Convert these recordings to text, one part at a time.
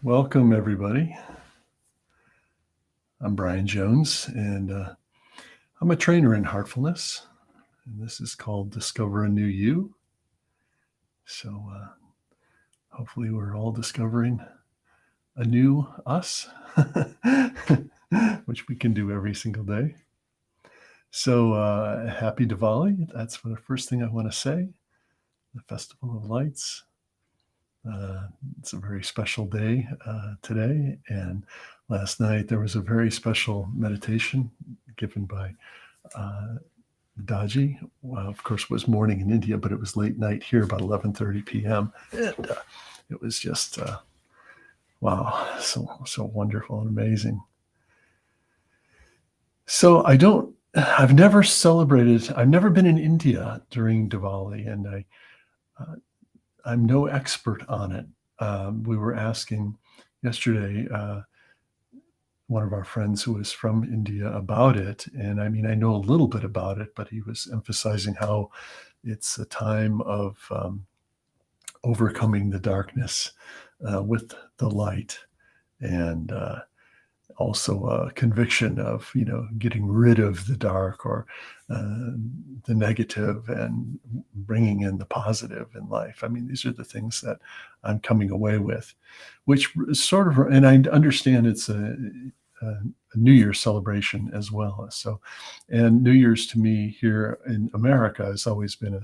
Welcome, everybody. I'm Brian Jones, and I'm a trainer in Heartfulness. And this is called Discover a New You. So hopefully we're all discovering a new us, which we can do every single day. So happy Diwali. That's the first thing I want to say. The Festival of Lights. It's a very special day today, and last night there was a very special meditation given by Daji. Well, of course, it was morning in India, but it was late night here, about 11:30 p.m. And it was just wow, so wonderful and amazing. So I've never celebrated. I've never been in India during Diwali, and I'm no expert on it. We were asking yesterday one of our friends who was from India about it. And I mean, I know a little bit about it, but he was emphasizing how it's a time of overcoming the darkness with the light, and also a conviction of, getting rid of the dark or the negative and bringing in the positive in life. I mean, these are the things that I'm coming away with, which sort of, and I understand it's a New Year's celebration as well. So, and New Year's to me here in America has always been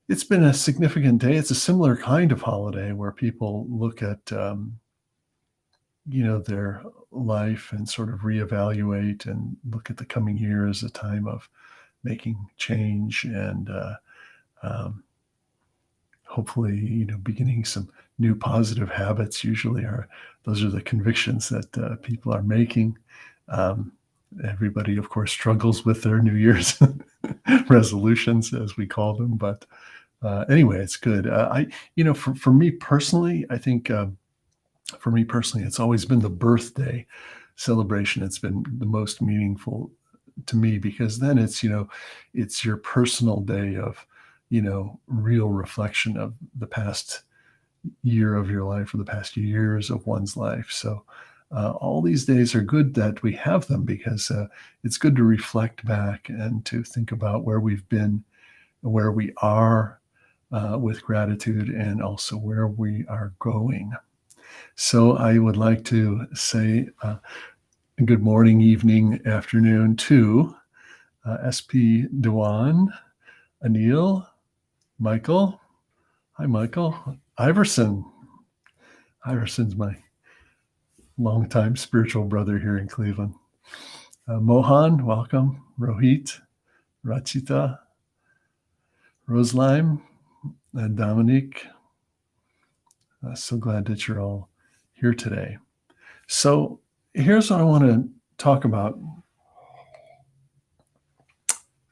it's been a significant day. It's a similar kind of holiday where people look at, their life and sort of reevaluate and look at the coming year as a time of making change and um, hopefully, beginning some new positive habits. Usually those are the convictions that people are making. Everybody, of course, struggles with their New Year's resolutions, as we call them. But anyway, it's good. For me personally, I think for me personally, it's always been the birthday celebration. It's been the most meaningful to me because then it's your personal day of, real reflection of the past year of your life or the past years of one's life. So all these days are good that we have them because it's good to reflect back and to think about where we've been, where we are with gratitude, and also where we are going. So I would like to say good morning, evening, afternoon to SP Dewan, Anil, Michael. Hi, Michael. Iverson. Iverson's my longtime spiritual brother here in Cleveland. Mohan, welcome. Rohit, Rachita, Roselime, and Dominique. So glad that you're all here today. So here's what I want to talk about.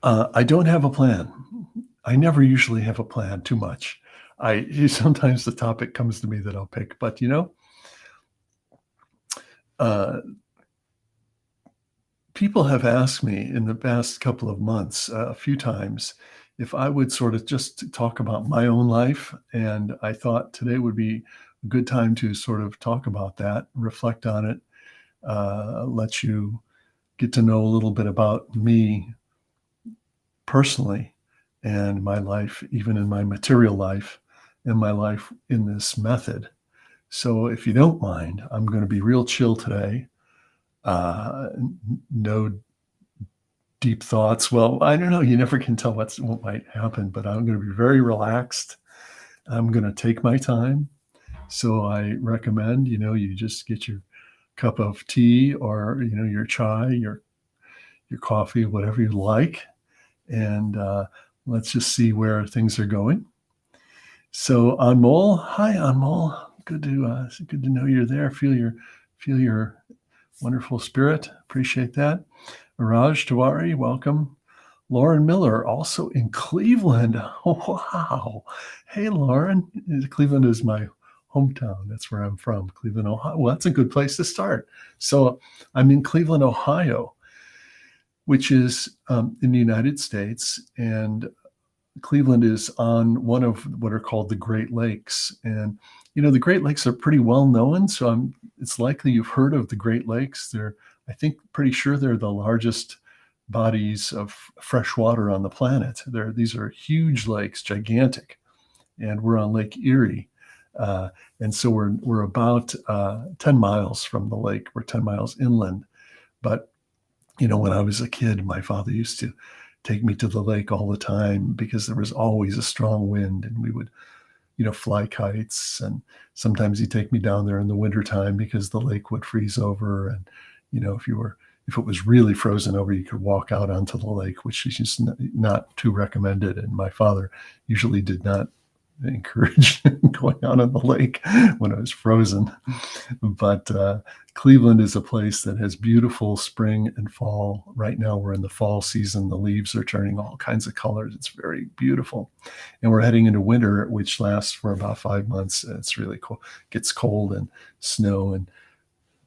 I don't have a plan. I never usually have a plan too much. Sometimes the topic comes to me that I'll pick, but people have asked me in the past couple of months a few times if I would sort of just talk about my own life, and I thought today would be a good time to sort of talk about that, reflect on it, let you get to know a little bit about me personally and my life, even in my material life and my life in this method. So if you don't mind, I'm going to be real chill today. No deep thoughts. Well, I don't know. You never can tell what might happen, but I'm going to be very relaxed. I'm going to take my time. So I recommend, you just get your cup of tea or, your chai, your coffee, whatever you like. And let's just see where things are going. So Anmol, hi Anmol. Good to know you're there. Feel your wonderful spirit. Appreciate that. Raj Tiwari, welcome. Lauren Miller, also in Cleveland. Oh, wow. Hey, Lauren. Cleveland is my hometown. That's where I'm from, Cleveland, Ohio. Well, that's a good place to start. So I'm in Cleveland, Ohio, which is in the United States. And Cleveland is on one of what are called the Great Lakes. And, the Great Lakes are pretty well known. So it's likely you've heard of the Great Lakes. I think, pretty sure they're the largest bodies of fresh water on the planet. These are huge lakes, gigantic. And we're on Lake Erie. And so we're about 10 miles from the lake. We're 10 miles inland. But, when I was a kid, my father used to take me to the lake all the time because there was always a strong wind, and we would, fly kites. And sometimes he'd take me down there in the wintertime because the lake would freeze over. And, if it was really frozen over, you could walk out onto the lake, which is just not too recommended. And my father usually did not encourage going out on the lake when it was frozen. But Cleveland is a place that has beautiful spring and fall. Right now, we're in the fall season. The leaves are turning all kinds of colors. It's very beautiful. And we're heading into winter, which lasts for about 5 months. It's really cool. It gets cold and snow and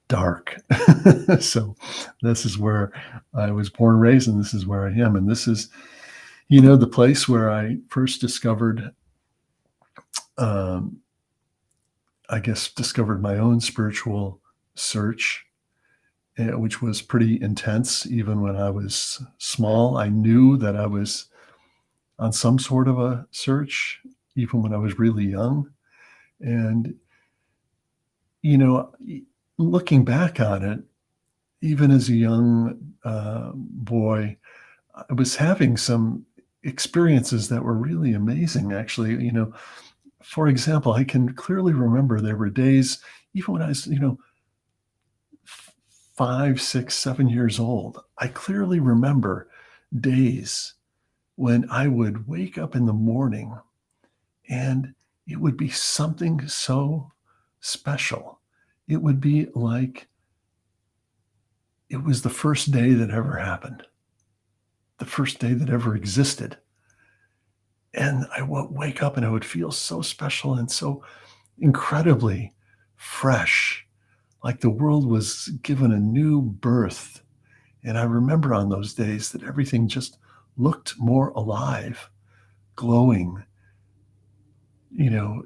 dark. So this is where I was born and raised, and this is where I am. And this is, the place where I first discovered I guess, discovered my own spiritual search, which was pretty intense. Even when I was small, I knew that I was on some sort of a search, even when I was really young. And, looking back on it, even as a young boy, I was having some experiences that were really amazing, actually. For example, I can clearly remember there were days, even when I was, 5, 6, 7 years old. I clearly remember days when I would wake up in the morning and it would be something so special. It would be like it was the first day that ever happened, the first day that ever existed. And I would wake up and I would feel so special and so incredibly fresh, like the world was given a new birth. And I remember on those days that everything just looked more alive, glowing, you know,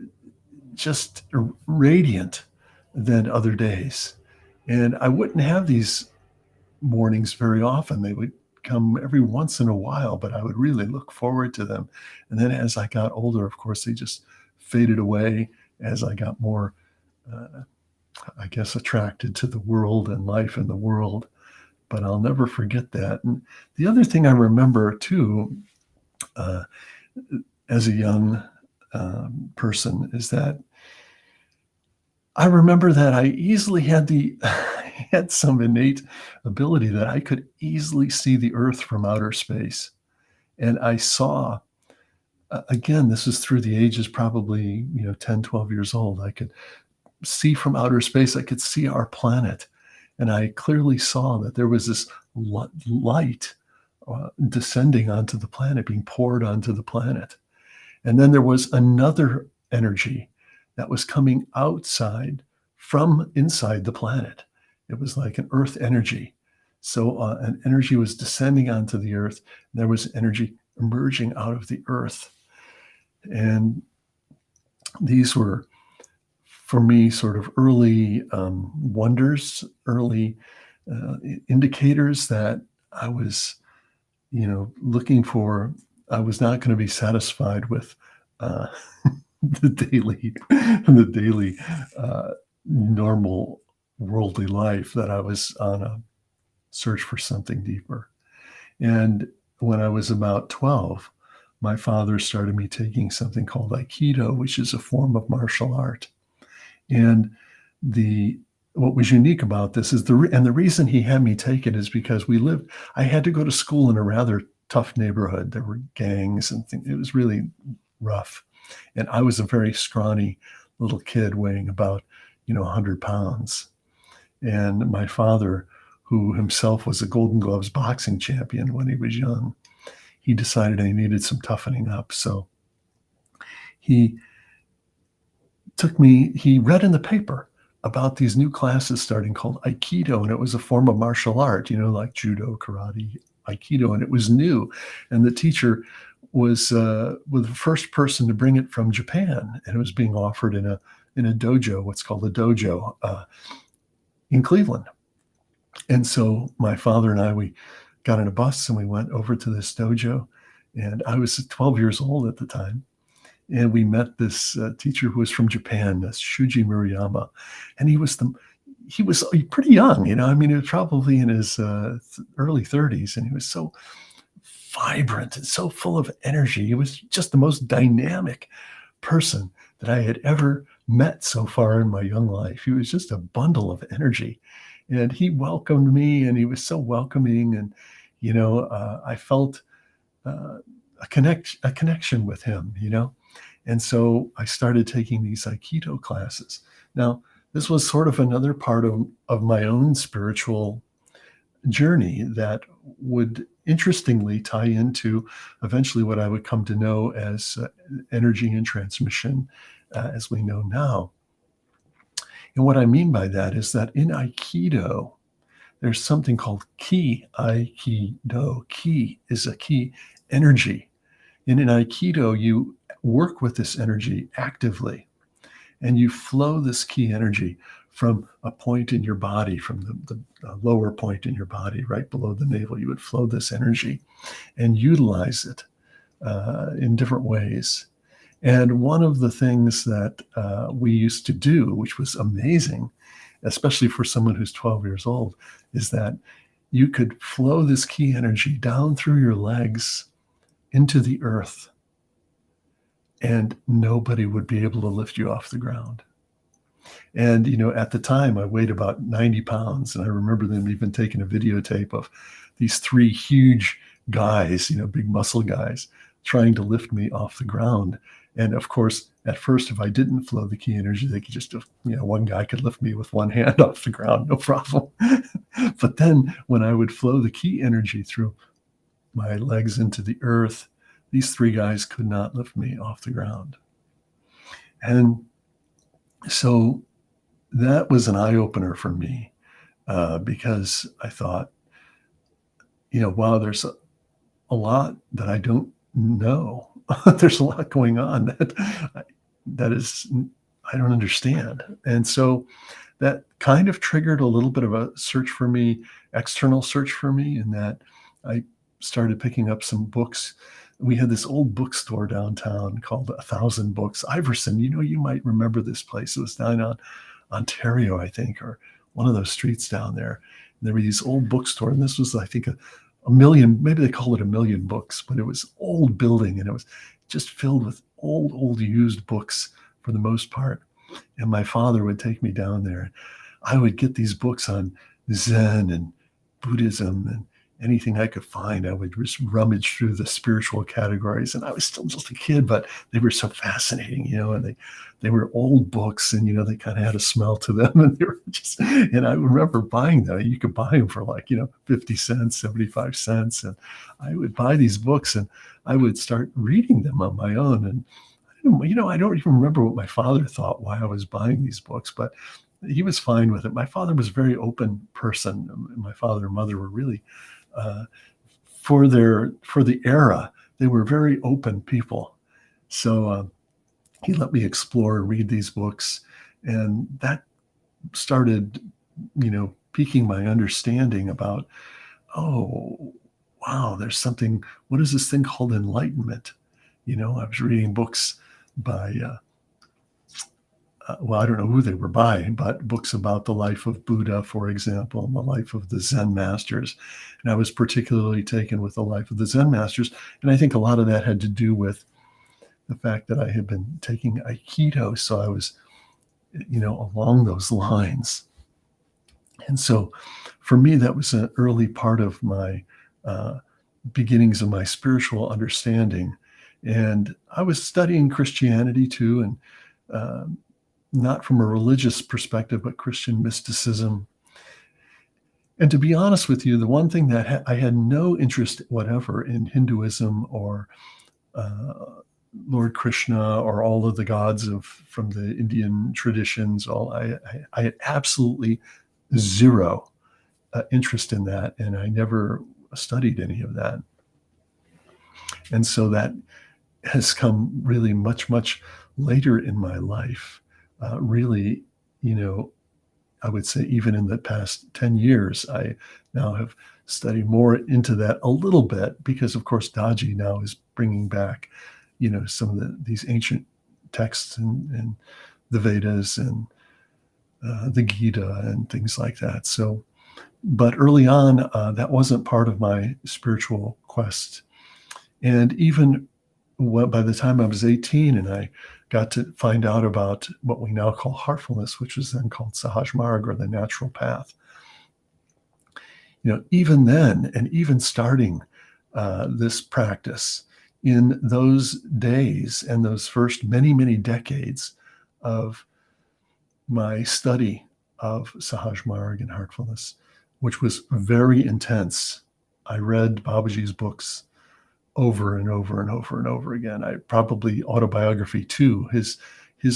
just radiant than other days. And I wouldn't have these mornings very often. They would come every once in a while, but I would really look forward to them. And then as I got older, of course, they just faded away as I got more, I guess, attracted to the world and life in the world. But I'll never forget that. And the other thing I remember too, as a young person, is that I remember that I easily had had some innate ability that I could easily see the Earth from outer space. And I saw, again, this is through the ages, probably, 10, 12 years old. I could see from outer space. I could see our planet. And I clearly saw that there was this light descending onto the planet, being poured onto the planet. And then there was another energy that was coming outside from inside the planet. It was like an earth energy. So an energy was descending onto the earth. There was energy emerging out of the earth. And these were, for me, sort of early wonders, early indicators that I was, looking for. I was not going to be satisfied with the daily normal worldly life, that I was on a search for something deeper. And when I was about 12, my father started me taking something called Aikido, which is a form of martial art. And what was unique about this is the reason he had me take it is because I had to go to school in a rather tough neighborhood. There were gangs and things. It was really rough. And I was a very scrawny little kid weighing about, 100 pounds. And my father, who himself was a Golden Gloves boxing champion when he was young, he decided I needed some toughening up. So he read in the paper about these new classes starting called Aikido, and it was a form of martial art, like judo, karate, Aikido, and it was new. And the teacher was the first person to bring it from Japan, and it was being offered in a dojo, what's called a dojo, in Cleveland. And so my father and I, we got in a bus and we went over to this dojo. And I was 12 years old at the time. And we met this teacher who was from Japan, this Shuji Murayama. And he was pretty young, I mean, he was probably in his early 30s. And he was so vibrant and so full of energy. He was just the most dynamic person that I had ever met so far in my young life. He was just a bundle of energy. And he welcomed me, and he was so welcoming. And, I felt a connection with him. And so I started taking these Aikido classes. Now, this was sort of another part of my own spiritual journey that would interestingly tie into eventually what I would come to know as energy and transmission, as we know now. And what I mean by that is that in Aikido, there's something called ki Aikido. Ki is a key energy. And in Aikido, you work with this energy actively, and you flow this ki energy from a point in your body, from the lower point in your body, right below the navel. You would flow this energy and utilize it in different ways. And one of the things that we used to do, which was amazing, especially for someone who's 12 years old, is that you could flow this ki energy down through your legs into the earth, and nobody would be able to lift you off the ground. And, at the time I weighed about 90 pounds. And I remember them even taking a videotape of these three huge guys, big muscle guys, trying to lift me off the ground. And of course, at first, if I didn't flow the ki energy, they could just, one guy could lift me with one hand off the ground, no problem. But then when I would flow the ki energy through my legs into the earth, these three guys could not lift me off the ground. And so that was an eye-opener for me, because I thought, wow, there's a lot that I don't know. There's a lot going on that is I don't understand. And so that kind of triggered a little bit of a search for me, external search for me, in that I started picking up some books. We had this old bookstore downtown called 1,000 Books. Iverson, you might remember this place. It was down on Ontario, I think, or one of those streets down there. And there were these old bookstores, and this was, I think, a million, maybe they call it 1,000,000 books, but it was old building, and it was just filled with old used books for the most part. And my father would take me down there. I would get these books on Zen and Buddhism and anything I could find. I would just rummage through the spiritual categories. And I was still just a kid, but they were so fascinating, and they were old books, and, they kind of had a smell to them. And they were and I remember buying them. You could buy them for 50 cents, 75 cents. And I would buy these books, and I would start reading them on my own. And, I don't even remember what my father thought, why I was buying these books, but he was fine with it. My father was a very open person. My father and mother were really, for the era, they were very open people. So he let me explore and read these books, and that started, piquing my understanding about, oh, wow, there's something. What is this thing called enlightenment? I was reading books by, well, I don't know who they were by, but books about the life of Buddha, for example, and the life of the Zen masters. And I was particularly taken with the life of the Zen masters. And I think a lot of that had to do with the fact that I had been taking Aikido. So I was, along those lines. And so for me, that was an early part of my beginnings of my spiritual understanding. And I was studying Christianity too, and not from a religious perspective, but Christian mysticism. And to be honest with you, the one thing that I had no interest whatever in Hinduism or Lord Krishna or all of the gods from the Indian traditions. I had absolutely zero interest in that, and I never studied any of that. And so that has come really much, much later in my life. Really, you know, I would say even in the past 10 years, I now have studied more into that a little bit because, of course, Daji now is bringing back, some of these ancient texts and the Vedas and the Gita and things like that. So, but early on, that wasn't part of my spiritual quest. And even by the time I was 18 and I got to find out about what we now call heartfulness, which was then called Sahaj Marg, or the natural path, even then, and even starting this practice in those days and those first many, many decades of my study of Sahaj Marg and heartfulness, which was very intense. I read Babaji's books over and over and over and over again. I probably autobiography too, his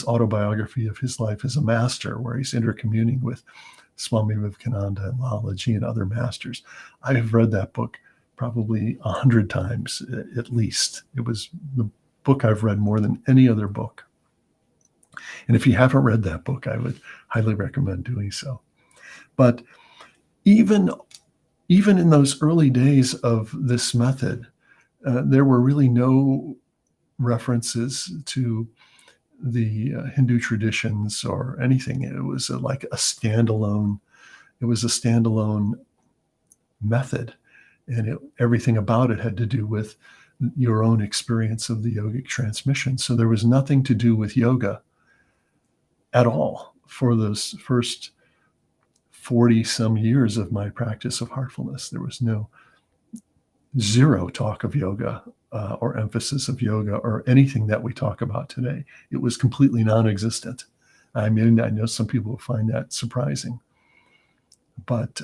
autobiography of his life as a master, where he's intercommuning with Swami Vivekananda and Lalaji and other masters. I have read that book probably 100 times at least. It was the book I've read more than any other book. And if you haven't read that book, I would highly recommend doing so. But even in those early days of this method, there were really no references to the Hindu traditions or anything. It was like a standalone. It was a standalone method, and everything about it had to do with your own experience of the yogic transmission. So there was nothing to do with yoga at all for those first 40 some years of my practice of heartfulness. There was zero talk of yoga or emphasis of yoga or anything that we talk about today. It was completely non-existent. I mean, I know some people will find that surprising, but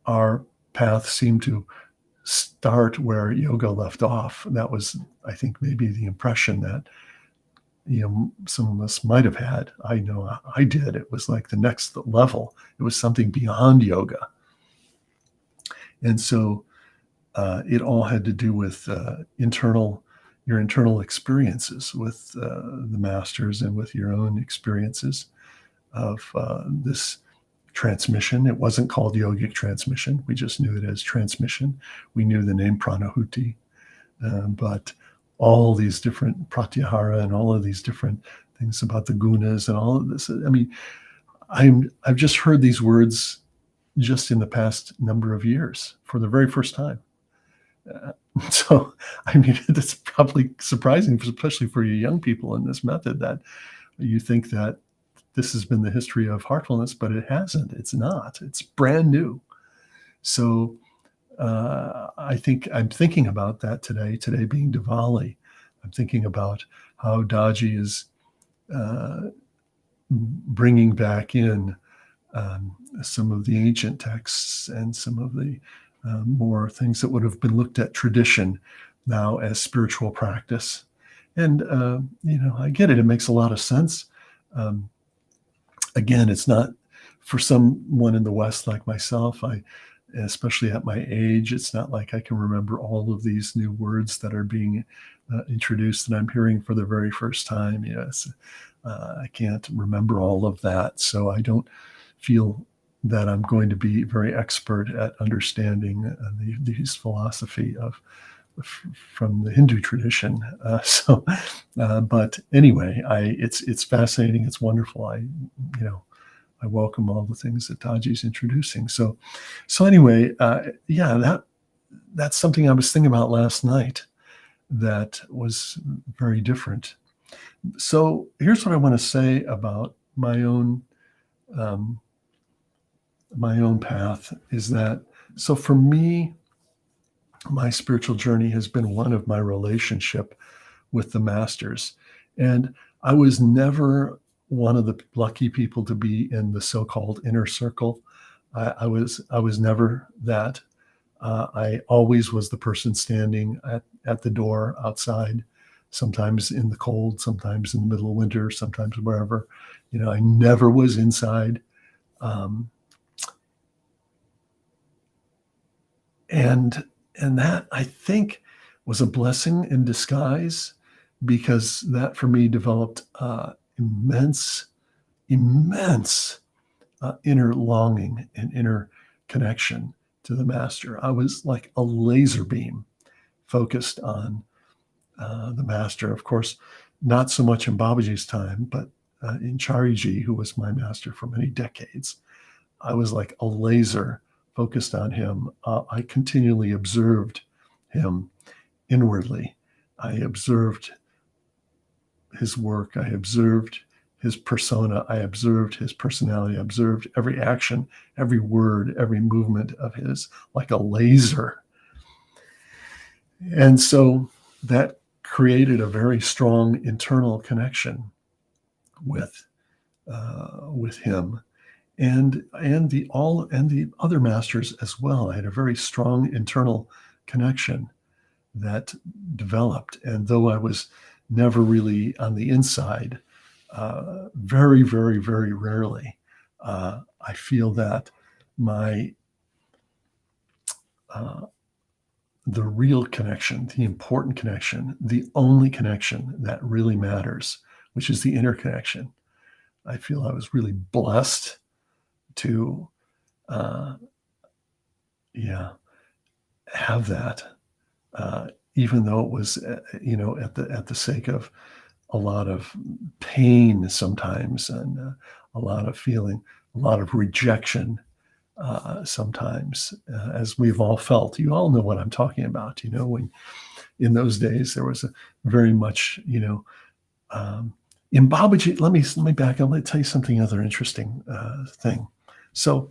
our path seemed to start where yoga left off. That was, I think, maybe the impression that some of us might have had. I know I did. It was like the next level. It was something beyond yoga. And so it all had to do with your internal experiences with the masters and with your own experiences of this transmission. It wasn't called yogic transmission. We just knew it as transmission. We knew the name pranahuti, but all these different pratyahara and all of these different things about the gunas and all of this. I mean, I've just heard these words just in the past number of years for the very first time. So, I mean, it's probably surprising, especially for you young people in this method, that you think that this has been the history of heartfulness, but it hasn't. It's not. It's brand new. So I think I'm thinking about that today being Diwali. I'm thinking about how Daji is bringing back in some of the ancient texts and some of the more things that would have been looked at tradition now as spiritual practice. And, I get it. It makes a lot of sense. Again, it's not for someone in the West like myself. Especially at my age, it's not like I can remember all of these new words that are being introduced and I'm hearing for the very first time. Yes, I can't remember all of that. So I don't feel that I'm going to be very expert at understanding these philosophy from the Hindu tradition. But anyway, it's fascinating. It's wonderful. I welcome all the things that Taji's introducing. So anyway, that's something I was thinking about last night that was very different. So here's what I want to say about my own path is that, so for me, my spiritual journey has been one of my relationship with the masters. And I was never one of the lucky people to be in the so-called inner circle. I was never that. I always was the person standing at the door outside, sometimes in the cold, sometimes in the middle of winter, sometimes wherever. I never was inside. And that, I think, was a blessing in disguise because that for me developed immense, immense inner longing and inner connection to the master. I was like a laser beam focused on the master. Of course, not so much in Babaji's time, but in Chariji, who was my master for many decades. I was like a laser focused on him. I continually observed him inwardly. I observed his work. I observed his persona. I observed his personality. I observed every action, every word, every movement of his like a laser. And so that created a very strong internal connection with him and the other masters as well. I had a very strong internal connection that developed, and though I was never really on the inside, very, very, very rarely, I feel that my the real connection, the important connection, the only connection that really matters, which is the inner connection. I feel I was really blessed to, uh, yeah, have that, even though it was, at the sake of a lot of pain sometimes, and a lot of feeling, a lot of rejection sometimes, as we've all felt. You all know what I'm talking about. When in those days there was a very much, in Babaji. Let me back up. Let me tell you something other interesting thing. So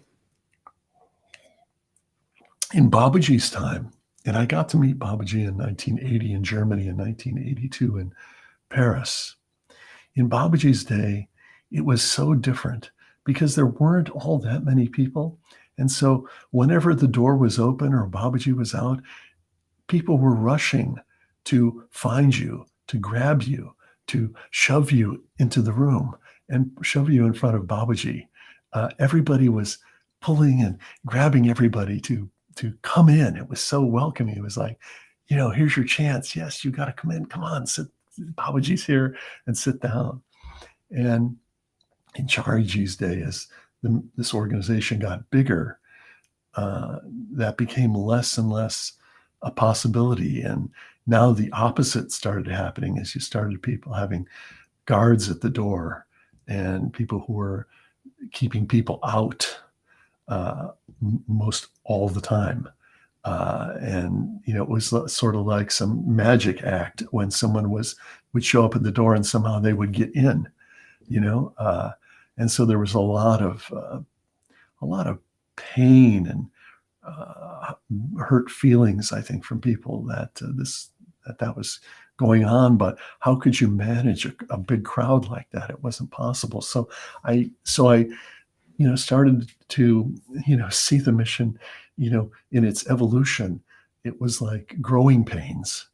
in Babaji's time, and I got to meet Babaji in 1980 in Germany, in 1982 in Paris. In Babaji's day, it was so different because there weren't all that many people. And so whenever the door was open or Babaji was out, people were rushing to find you, to grab you, to shove you into the room and shove you in front of Babaji. Everybody was pulling and grabbing everybody to come in. It was so welcoming. It was like, here's your chance. Yes, you got to come in. Come on, sit. Babaji's here, and sit down. And in Chariji's day, as this organization got bigger, that became less and less a possibility. And now the opposite started happening as you started people having guards at the door and people who were keeping people out most all the time. And it was sort of like some magic act when someone would show up at the door and somehow they would get in, and so there was a lot of pain and hurt feelings, I think, from people that that was going on. But how could you manage a big crowd like that? It wasn't possible. So I started to, see the mission, in its evolution. It was like growing pains.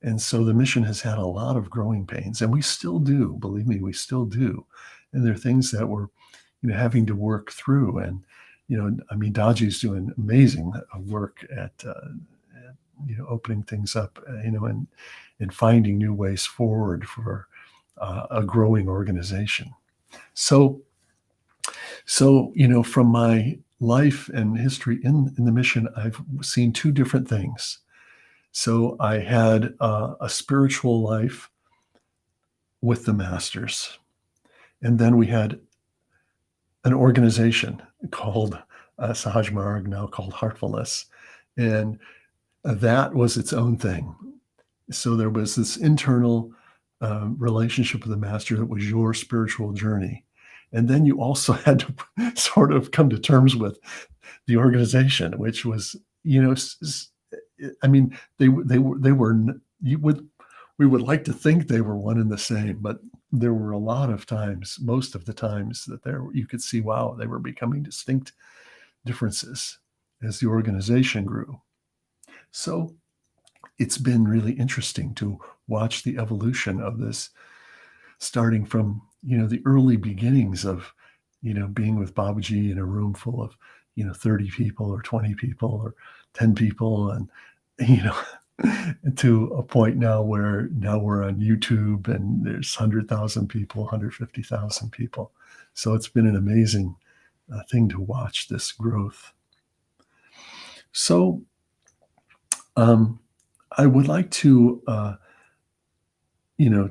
And so the mission has had a lot of growing pains, and we still do, believe me, we still do. And there are things that we're, having to work through. And, Daji's doing amazing work at opening things up, and finding new ways forward for a growing organization. So, from my life and history in the mission, I've seen two different things. So I had a spiritual life with the masters. And then we had an organization called Sahaj Marg, now called Heartfulness. And that was its own thing. So there was this internal relationship with the master that was your spiritual journey. And then you also had to sort of come to terms with the organization, which was, they were, we would like to think they were one and the same, but there were a lot of times, most of the times, that you could see, wow, they were becoming distinct differences as the organization grew. So it's been really interesting to watch the evolution of this, starting from, the early beginnings of, being with Babaji in a room full of, 30 people or 20 people or 10 people. And, to a point now where now we're on YouTube and there's 100,000 people, 150,000 people. So it's been an amazing thing to watch this growth. So um, I would like to, you know,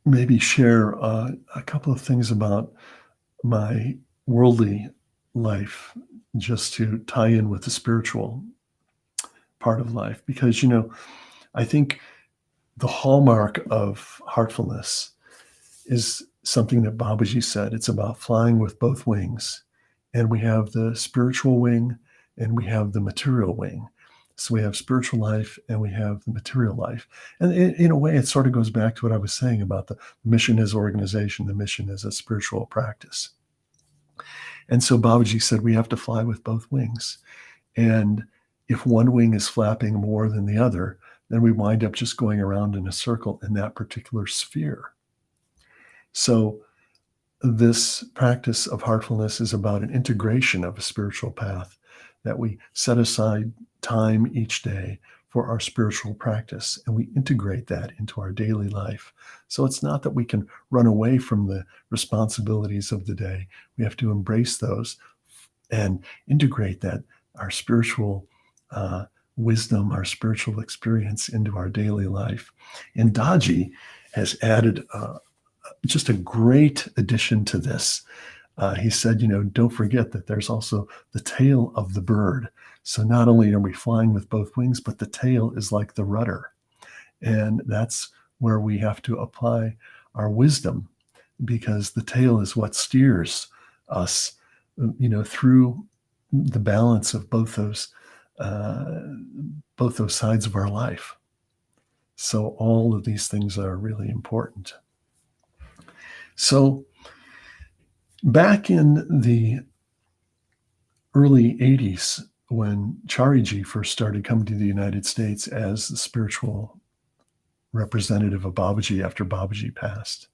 maybe share a couple of things about my worldly life just to tie in with the spiritual part of life. Because, I think the hallmark of heartfulness is something that Babaji said. It's about flying with both wings. And we have the spiritual wing and we have the material wing. So we have spiritual life and we have the material life. And in a way, it sort of goes back to what I was saying about the mission as organization, the mission as a spiritual practice. And so Babaji said we have to fly with both wings. And if one wing is flapping more than the other, then we wind up just going around in a circle in that particular sphere. So this practice of heartfulness is about an integration of a spiritual path, that we set aside time each day for our spiritual practice and we integrate that into our daily life. So it's not that we can run away from the responsibilities of the day. We have to embrace those and integrate that, our spiritual wisdom, our spiritual experience into our daily life. And Daji has added just a great addition to this. He said, don't forget that there's also the tail of the bird. So not only are we flying with both wings, but the tail is like the rudder. And that's where we have to apply our wisdom, because the tail is what steers us, through the balance of uh, both those sides of our life. So all of these things are really important. So back in the early 80s, when Chariji first started coming to the United States as the spiritual representative of Babaji after Babaji passed,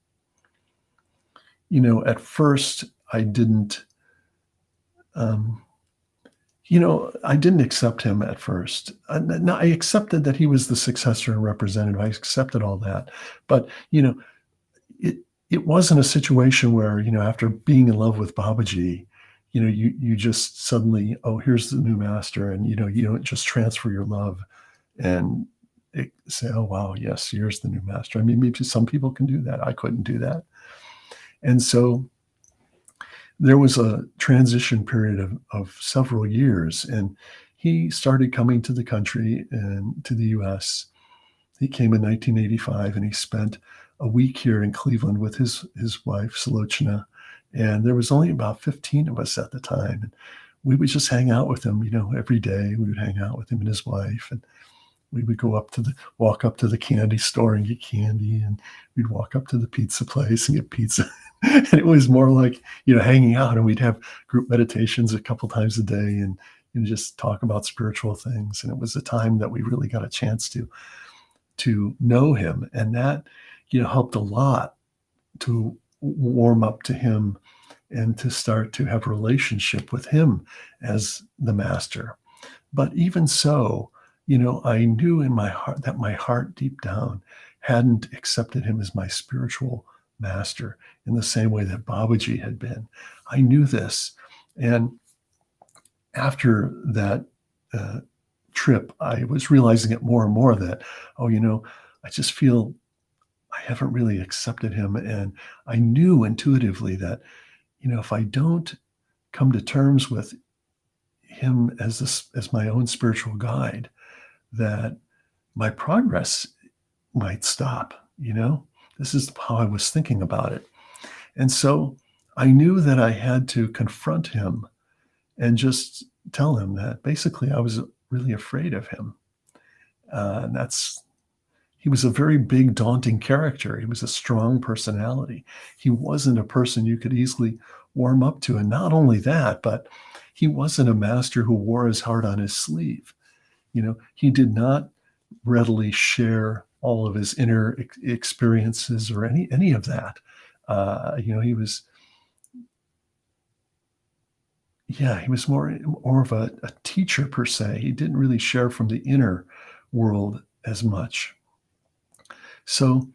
at first I didn't, I didn't accept him at first. No, I accepted that he was the successor and representative. I accepted all that. But, it it wasn't a situation where, after being in love with Babaji, you just suddenly, oh, here's the new master, and you don't just transfer your love and say, oh wow, yes, here's the new master. I mean, maybe some people can do that. I couldn't do that. And so there was a transition period of several years, and he started coming to the country and to the US. He came in 1985 and he spent a week here in Cleveland with his wife, Salochna. And there was only about 15 of us at the time. And we would just hang out with him, every day. We would hang out with him and his wife. And we would walk up to the candy store and get candy. And we'd walk up to the pizza place and get pizza. And it was more like, hanging out. And we'd have group meditations a couple times a day and just talk about spiritual things. And it was a time that we really got a chance to know him, and that helped a lot to warm up to him and to start to have a relationship with him as the master. But even so, I knew in my heart that my heart deep down hadn't accepted him as my spiritual master in the same way that Babaji had been. I knew this. And after that trip, I was realizing it more and more that, oh, I just feel I haven't really accepted him. And I knew intuitively that, if I don't come to terms with him as my own spiritual guide, that my progress might stop. This is how I was thinking about it. And so I knew that I had to confront him and just tell him that basically I was really afraid of him. And he was a very big, daunting character. He was a strong personality. He wasn't a person you could easily warm up to. And not only that, but he wasn't a master who wore his heart on his sleeve. He did not readily share all of his inner experiences or any of that. He was, yeah, he was more of a teacher per se. He didn't really share from the inner world as much. So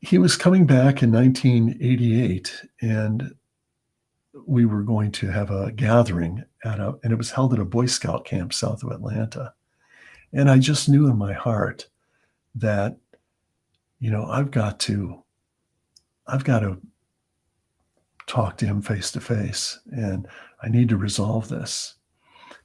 he was coming back in 1988, and we were going to have a gathering and it was held at a Boy Scout camp south of Atlanta. And I just knew in my heart that, I've got to talk to him face to face, and I need to resolve this.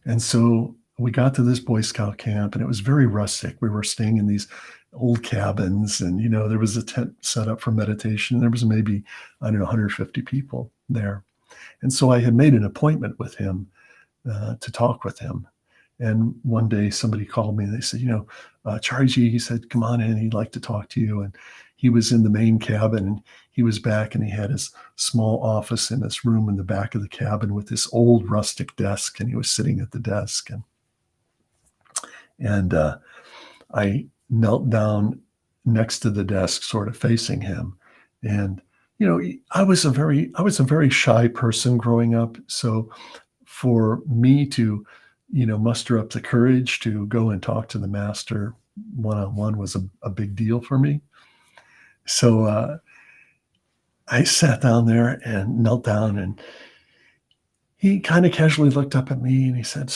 And so we got to this Boy Scout camp, and it was very rustic. We were staying in these old cabins, and there was a tent set up for meditation. There was maybe, I don't know, 150 people there. And so I had made an appointment with him to talk with him. And one day somebody called me and they said, Chariji, he said, come on in. He'd like to talk to you. And he was in the main cabin, and he was back, and he had his small office in this room in the back of the cabin with this old rustic desk. And he was sitting at the desk. And I knelt down next to the desk, sort of facing him. And, I was a very shy person growing up. So for me to, muster up the courage to go and talk to the master one on one was a big deal for me. So I sat down there and knelt down, and he kind of casually looked up at me and he said,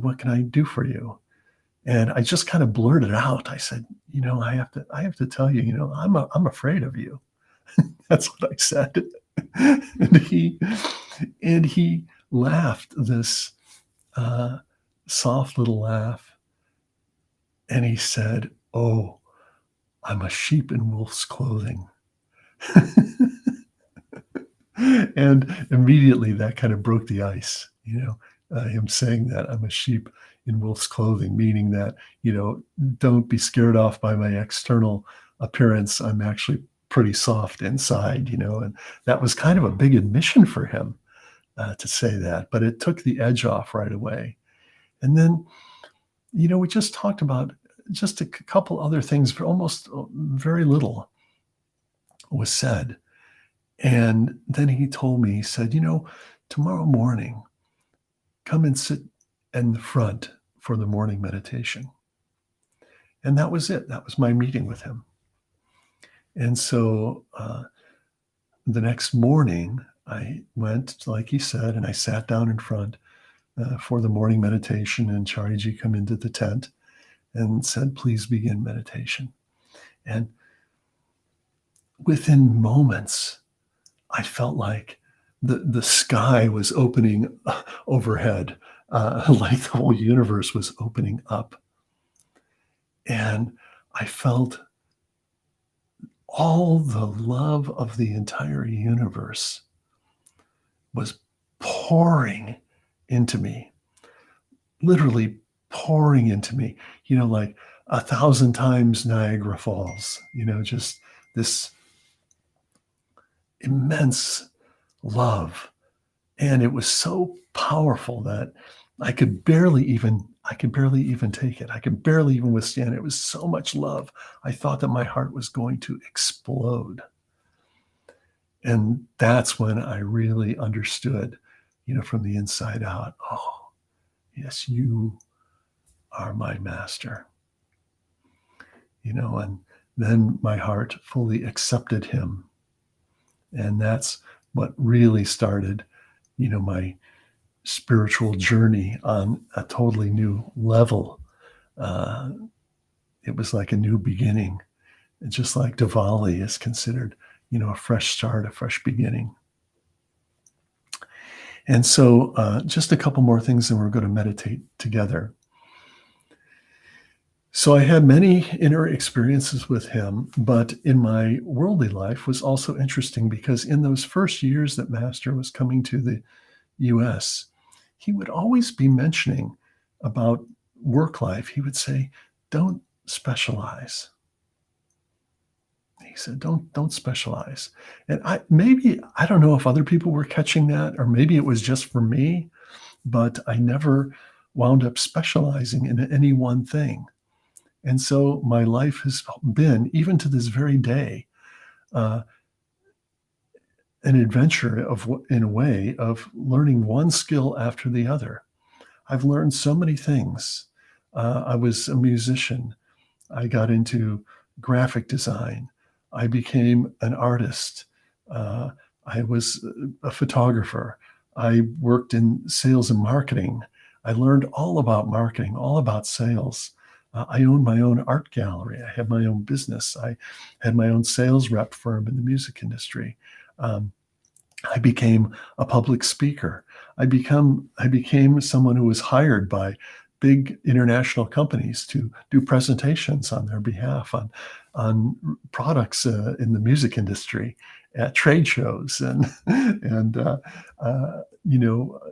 what can I do for you? And I just kind of blurted out. I said, I have to tell you, I'm afraid of you. That's what I said. and he and he laughed this uh, soft little laugh, and he said, "Oh, I'm a sheep in wolf's clothing." And immediately that kind of broke the ice. Him saying that I'm a sheep in wolf's clothing, meaning that don't be scared off by my external appearance. I'm actually pretty soft inside. And that was kind of a big admission for him to say that, but it took the edge off right away. And then, we just talked about just a couple other things, for almost very little was said. And then he told me, he said, tomorrow morning, come and sit in the front for the morning meditation. And that was it. That was my meeting with him. And so the next morning, I went, like he said, and I sat down in front for the morning meditation, and Chariji come into the tent and said, please begin meditation. And within moments, I felt like the sky was opening overhead, like the whole universe was opening up. And I felt all the love of the entire universe was pouring into me, literally pouring into me, like 1,000 times Niagara Falls, just this immense love. And it was so powerful that I could barely even take it. I could barely even withstand it. It was so much love. I thought that my heart was going to explode. And that's when I really understood, from the inside out, oh, yes, you are my master. And then my heart fully accepted him. And that's what really started, my spiritual journey on a totally new level. Uh, it was like a new beginning. Just like Diwali is considered, a fresh start, a fresh beginning. And so just a couple more things, and we're going to meditate together. So I had many inner experiences with him, but in my worldly life was also interesting, because in those first years that Master was coming to the US, he would always be mentioning about work life. He would say, don't specialize. He said, don't specialize. And I don't know if other people were catching that, or maybe it was just for me, but I never wound up specializing in any one thing. And so my life has been, even to this very day, uh, an adventure in a way of learning one skill after the other. I've learned so many things. I was a musician. I got into graphic design. I became an artist. Uh, I was a photographer. I worked in sales and marketing. I learned all about marketing, all about sales. I owned my own art gallery. I had my own business. I had my own sales rep firm in the music industry. Um, I became a public speaker. I became someone who was hired by big international companies to do presentations on their behalf on products in the music industry at trade shows and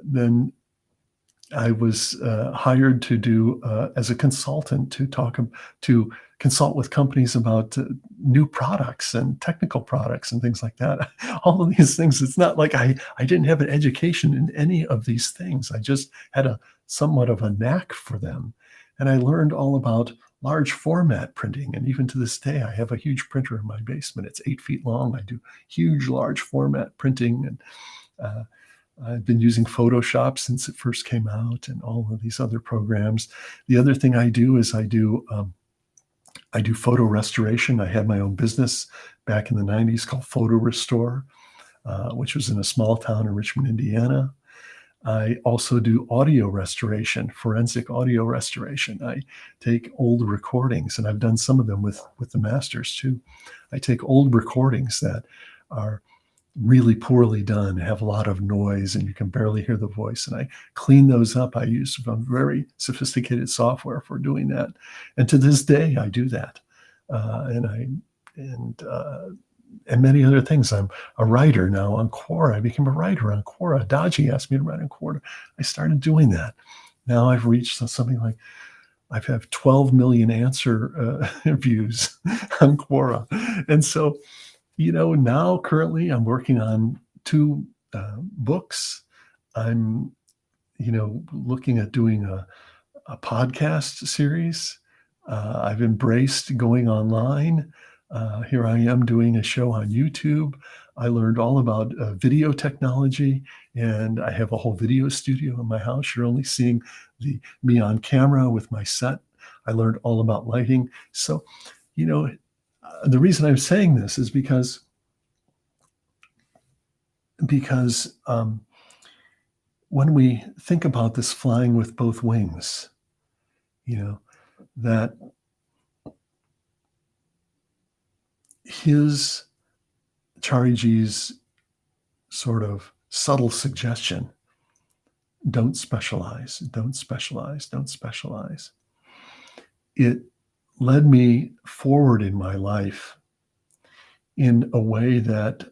then I was hired to do as a consultant to consult with companies about new products and technical products and things like that. All of these things. It's not like I didn't have an education in any of these things. I just had a somewhat of a knack for them, and I learned all about large format printing. And even to this day, I have a huge printer in my basement. It's 8 feet long. I do huge, large format printing and. I've been using Photoshop since it first came out, and all of these other programs. The other thing I do is I do photo restoration. I had my own business back in the '90s called Photo Restore, which was in a small town in Richmond, Indiana. I also do audio restoration, forensic audio restoration. I take old recordings, and I've done some of them with the masters too. I take old recordings that are really poorly done, have a lot of noise, and you can barely hear the voice. And I clean those up. I use some very sophisticated software for doing that. And to this day, I do that. And I and many other things. I'm a writer now on Quora. I became a writer on Quora. Daji asked me to write on Quora. I started doing that. Now I've reached something like I've had 12 million answer views on Quora. And so now currently I'm working on two books. I'm, looking at doing a podcast series. I've embraced going online. Here I am doing a show on YouTube. I learned all about video technology, and I have a whole video studio in my house. You're only seeing me on camera with my set. I learned all about lighting. So, the reason I'm saying this is because when we think about this flying with both wings, that Chariji's sort of subtle suggestion, don't specialize, don't specialize, don't specialize. It led me forward in my life in a way that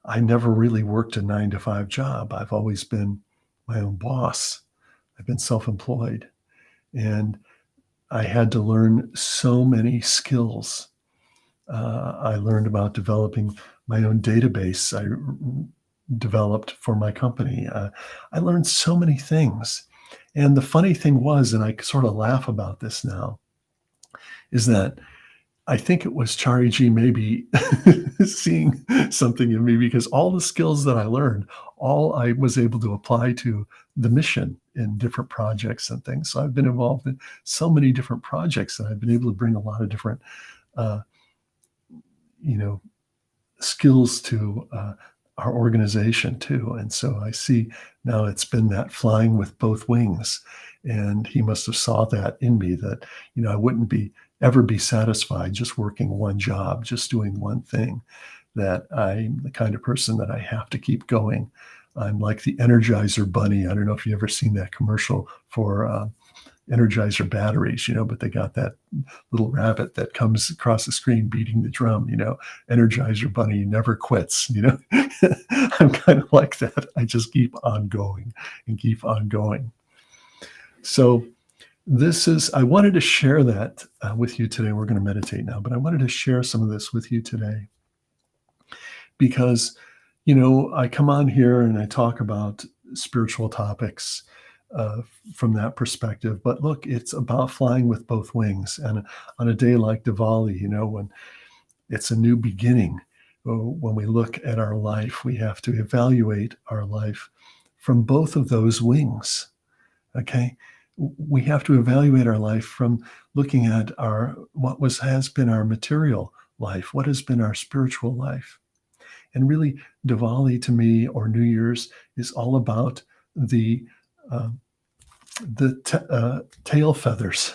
I never really worked a 9-to-5 job. I've always been my own boss. I've been self-employed. And I had to learn so many skills. I learned about developing my own database I developed for my company. I learned so many things. And the funny thing was, and I sort of laugh about this now, is that I think it was Chariji maybe seeing something in me, because all the skills that I learned, all I was able to apply to the mission in different projects and things. So I've been involved in so many different projects, and I've been able to bring a lot of different, uh, skills to our organization too. And so I see now it's been that flying with both wings. And he must have saw that in me, that, I wouldn't ever be satisfied just working one job, just doing one thing, that I'm the kind of person that I have to keep going. I'm like the Energizer Bunny. I don't know if you've ever seen that commercial for Energizer batteries, but they got that little rabbit that comes across the screen beating the drum, Energizer Bunny never quits, I'm kind of like that. I just keep on going and keep on going. So I wanted to share that with you today. We're going to meditate now, but I wanted to share some of this with you today because, I come on here and I talk about spiritual topics from that perspective. But look, it's about flying with both wings. And on a day like Diwali, when it's a new beginning, when we look at our life, we have to evaluate our life from both of those wings. Okay, we have to evaluate our life from looking at our what was has been our material life, what has been our spiritual life, and really, Diwali to me or New Year's is all about the uh, tail feathers.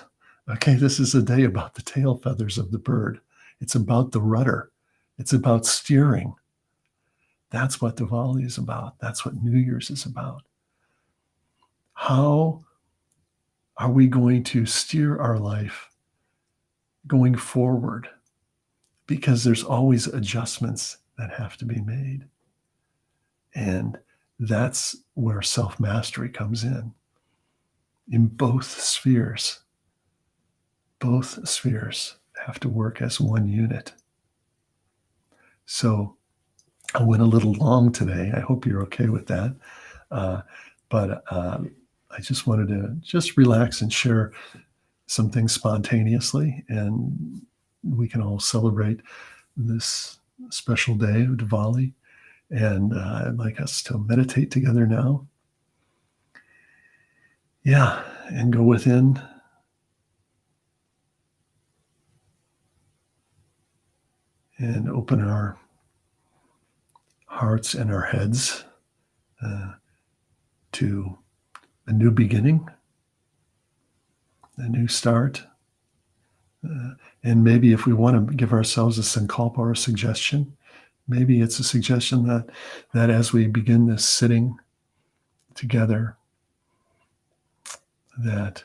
Okay, this is a day about the tail feathers of the bird. It's about the rudder. It's about steering. That's what Diwali is about. That's what New Year's is about. How are we going to steer our life going forward? Because there's always adjustments that have to be made. And that's where self mastery comes in both spheres. Both spheres have to work as one unit. So I went a little long today. I hope you're okay with that. But I just wanted to just relax and share some things spontaneously, and we can all celebrate this special day of Diwali. And I'd like us to meditate together now. Yeah, and go within. And open our hearts and our heads to a new beginning, a new start. And maybe if we want to give ourselves a sankalpa or a suggestion, maybe it's a suggestion that as we begin this sitting together, that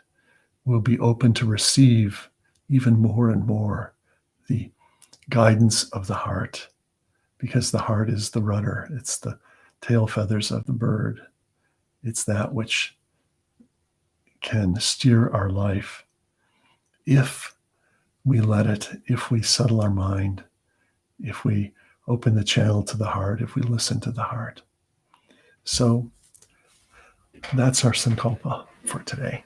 we'll be open to receive even more and more the guidance of the heart, because the heart is the rudder. It's the tail feathers of the bird. It's that which can steer our life if we let it, if we settle our mind, if we open the channel to the heart, if we listen to the heart. So that's our sankalpa for today.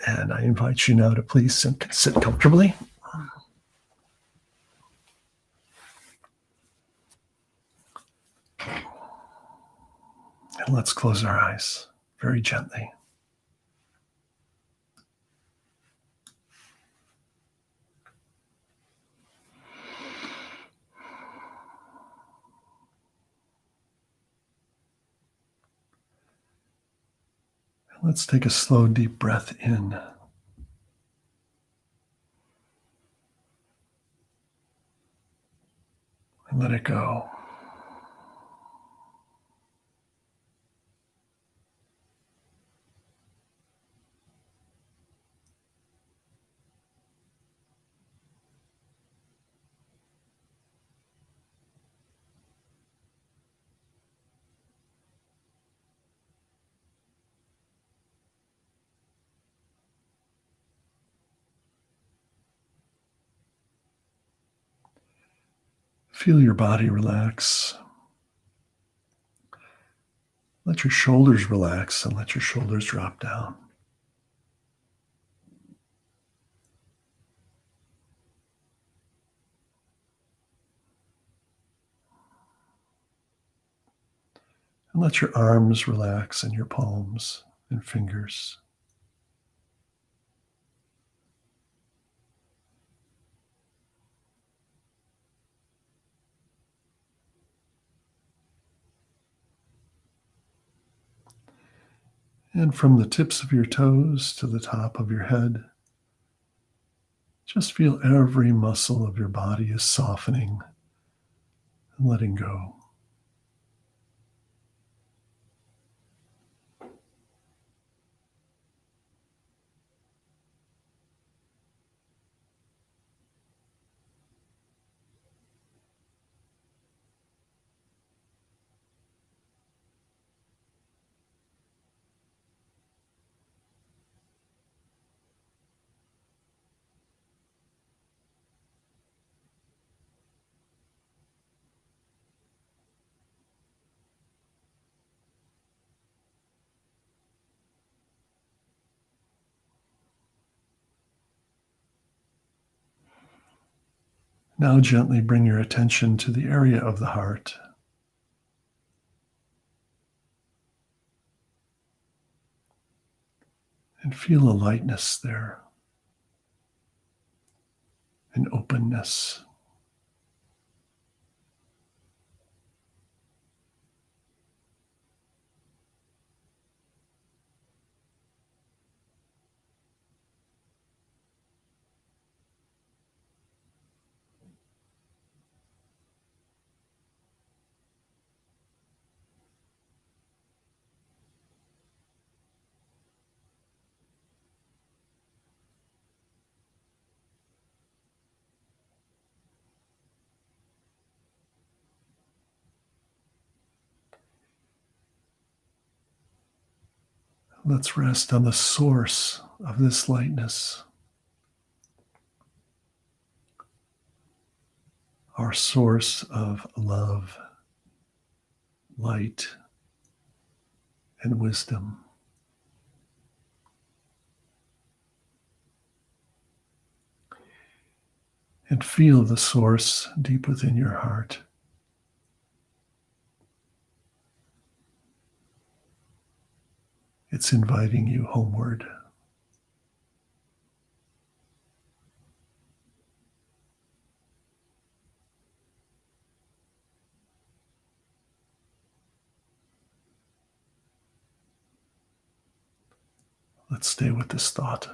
And I invite you now to please sit comfortably. And let's close our eyes very gently. And let's take a slow, deep breath in. And let it go. Feel your body relax. Let your shoulders relax and let your shoulders drop down. And let your arms relax and your palms and fingers. And from the tips of your toes to the top of your head, just feel every muscle of your body is softening and letting go. Now gently bring your attention to the area of the heart and feel a lightness there, an openness. Let's rest on the source of this lightness, our source of love, light, and wisdom. And feel the source deep within your heart. It's inviting you homeward. Let's stay with this thought.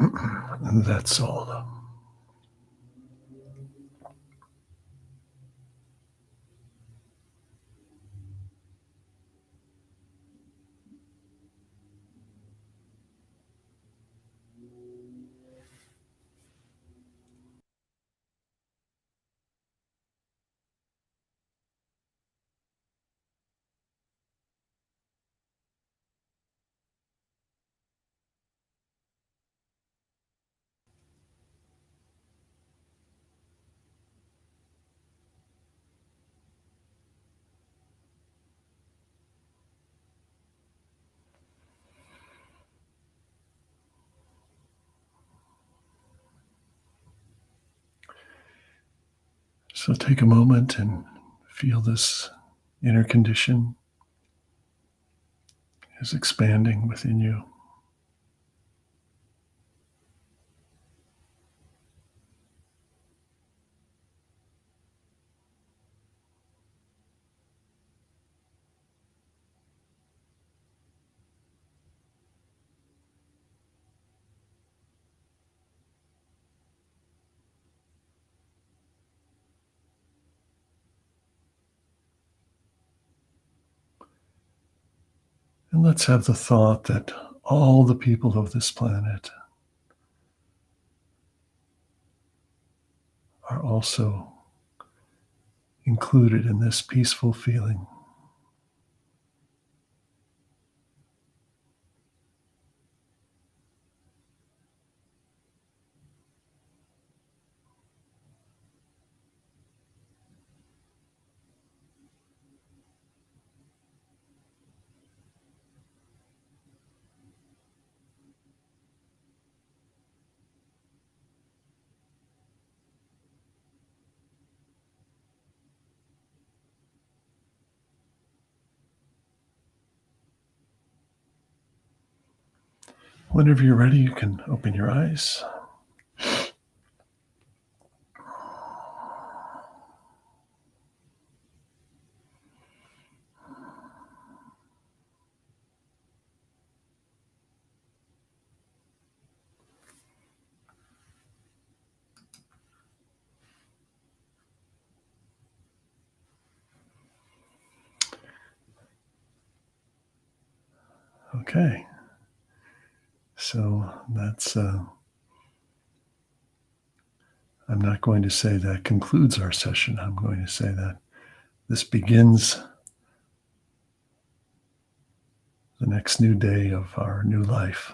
And that's all. So take a moment and feel this inner condition is expanding within you. And let's have the thought that all the people of this planet are also included in this peaceful feeling. Whenever you're ready, you can open your eyes. Okay. So I'm not going to say that concludes our session. I'm going to say that this begins the next new day of our new life.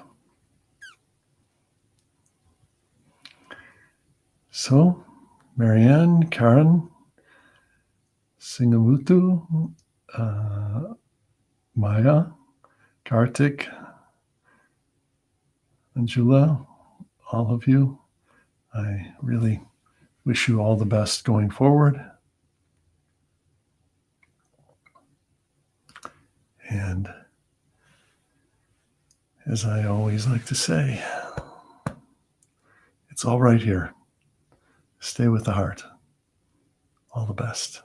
So, Marianne, Karen, Singamutu, Maya, Kartik, Anjula, all of you, I really wish you all the best going forward. And as I always like to say, it's all right here. Stay with the heart. All the best.